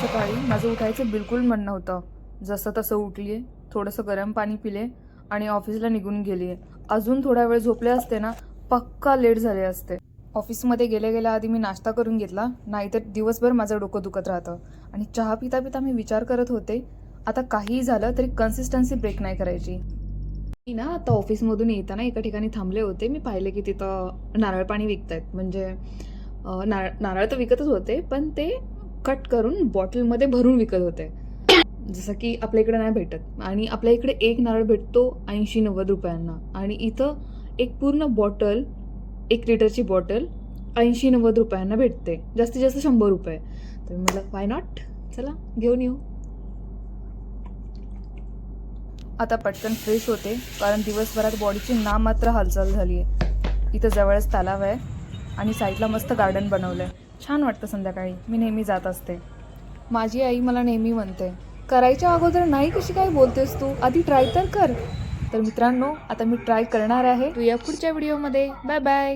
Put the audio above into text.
सकाळी माझं उठायचं बिलकुल मन नव्हतं. जसं तसं उठली आहे, थोडंसं गरम पाणी पिले आणि ऑफिसला निघून गेली आहे. अजून थोडा वेळ झोपले असते ना, पक्का लेट झाले असते. ऑफिसमध्ये गेल्या गेल्या आधी मी नाश्ता करून घेतला, नाहीतर दिवसभर माझं डोकं दुखत राहतं. आणि चहा पिता पिता मी विचार करत होते, आता काहीही झालं तरी कन्सिस्टन्सी ब्रेक नाही करायची. मी ना आता ऑफिसमधून येताना एका ठिकाणी थांबले होते. मी पाहिले की तिथं नारळ पाणी विकतायत. म्हणजे नारळ तर विकतच होते, पण ते कट करून बॉटलमध्ये भरून विकत होते. जसं की आपल्या इकडे नाही भेटत. आणि आपल्या इकडे एक नारळ भेटतो 80-90 रुपयांना, आणि इथं एक पूर्ण बॉटल, 1 लिटरची बॉटल 80-90 रुपयांना भेटते. जास्तीत जास्त 100 रुपये. तर मी म्हटलं वाय नॉट, चला घेऊन येऊ. आता पटकन फ्रेश होते, कारण दिवसभरात बॉडीची नामात्र हालचाल झाली आहे. इथं जवळच तलाव आहे आणि साईडला मस्त गार्डन बनवलं आहे. छान वाटतं संध्याकाळी. मी नेहमी जात असते. माझी आई मला नेहमी म्हणते, करायच्या अगोदर नाही कशी काय बोलतेस तू, आधी ट्राय तर कर. तर मित्रांनो, आता मी ट्राय करणार आहे. तू या पुढच्या व्हिडिओमध्ये. Bye bye.